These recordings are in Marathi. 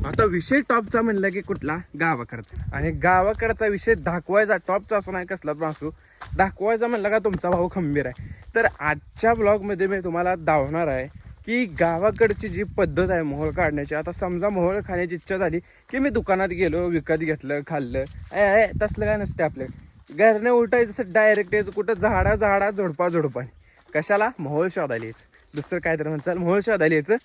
आता विषय टॉपचा म्हणलं की कुठला गावाकडचा, आणि गावाकडचा विषय दाखवायचा टॉपचा असो नाही कसला पण असो, दाखवायचा म्हणलं का तुमचा भाऊ खंबीर आहे. तर आजच्या ब्लॉगमध्ये मी तुम्हाला दाखवणार आहे की गावाकडची जी पद्धत आहे मोहोळ काढण्याची. आता समजा मोहोळ खाण्याची इच्छा झाली की मी दुकानात गेलो, विकत घेतलं, खाल्लं, तसलं काय नसते आपल्या घरने उठायचं डायरेक्ट यायचं कुठं झाडा झोडपाने. कशाला? मोहोळ शोधायला यायचं, दुसरं काय तर म्हणचाल, मोहोळ शोधायला यायचं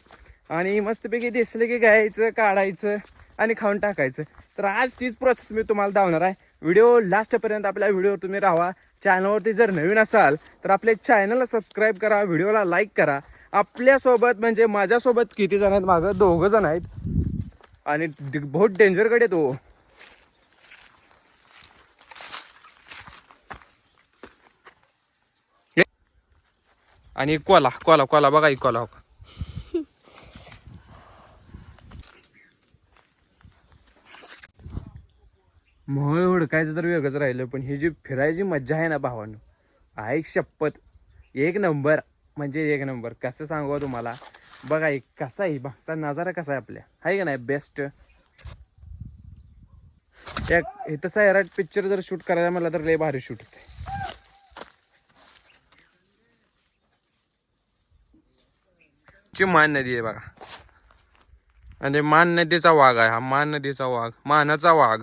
आणि मस्तपैकी दिसलं की घ्यायचं, काढायचं आणि खाऊन टाकायचं. तर आज तीच प्रोसेस मी तुम्हाला दाखवणार आहे. व्हिडिओ लास्टपर्यंत आपल्या व्हिडिओ तुम्ही राहा. चॅनलवरती जर नवीन असाल तर आपल्या चॅनलला सबस्क्राईब करा, व्हिडिओला लाईक करा. आपल्यासोबत म्हणजे माझ्यासोबत किती जण आहेत? मागं 2 जण आहेत आणि बहुत डेंजरकडे तो. आणि कोला बघा, कोला हो. मोहोळ हुडकायचं तर वेगळंच राहिलं, पण ही जी फिरायची मज्जा आहे ना भावांनो, ऐक शपथ एक नंबर, म्हणजे एक नंबर. कसं सांगू तुम्हाला, बघा एक कसा आहे मागचा नजारा, कसा आहे आपल्या, आहे का नाही बेस्ट. इथं सैराट पिक्चर जर शूट करायला मला तर लय भारी शूट होते. मान नदी आहे बघा, आणि मान नदीचा वाघ आहे हा, मान नदीचा वाघ, मानाचा वाघ.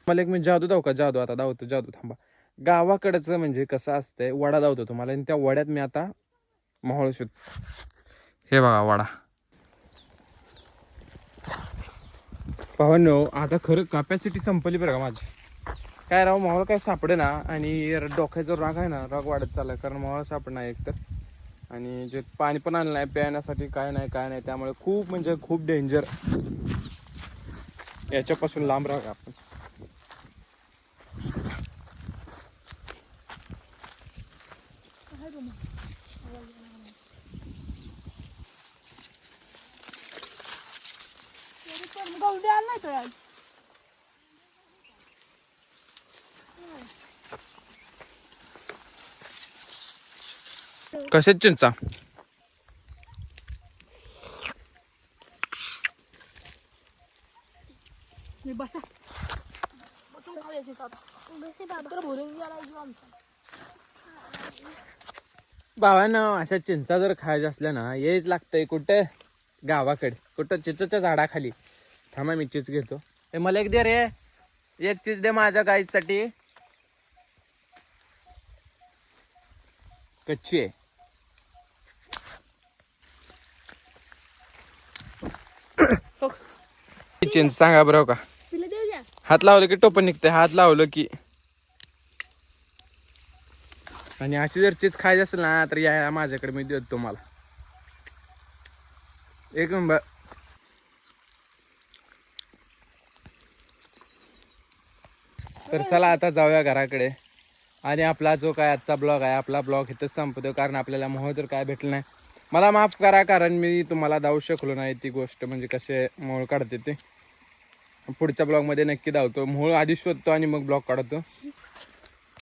मला एक मी जादू दाव का, जादू आता दावतो, जादू थांबा. गावाकडचं म्हणजे कसं असतंय, वडा दावतो तुम्हाला, आणि त्या वड्यात मी आता मोहोळ शोध. हे बघा वडा पाहून. आता खरं कॅपॅसिटी संपली बरं का माझी. काय राव, मोहोळ काय सापडे ना, आणि डोक्याचा राग आहे ना, राग वाढत चाललाय, कारण मोहोळ सापडणार एक तर, आणि जे पाणी पण आणलं नाही प्यायण्यासाठी, काय नाही, त्यामुळे खूप म्हणजे खूप डेंजर. याच्यापासून लांब राहा आपण. कशात चिंचा? भावानं अशा चिंचा जर खायच्या असल्या ना, यायच लागतंय कुठं? गावाकडे. कुठं? चिंचेच्या झाडाखाली. थांबा मी चिंच घेतो. मला एक दे रे, एक चिंच दे माझ्या गाईसाठी, कच्ची आहे. चिंच सांगा बरं का, हात लावलं की टोपण निघतंय, हात लावलं की. आणि अशी जर चीज खायची असेल ना तर या माझ्याकडे, मी देतो तुम्हाला एक नंबर. तर चला आता जाऊया घराकडे, आणि आपला जो काय आजचा ब्लॉग आहे, आपला ब्लॉग इथंच संपतो, कारण आपल्याला मोहोळ तर काय भेटलं नाही. मला माफ करा, कारण मी तुम्हाला दावू शकलो नाही ती गोष्ट, म्हणजे कसे मोहोळ काढते ते. पुढच्या ब्लॉगमध्ये नक्की धावतो, मोहोळ आधी शोधतो आणि मग ब्लॉग काढतो.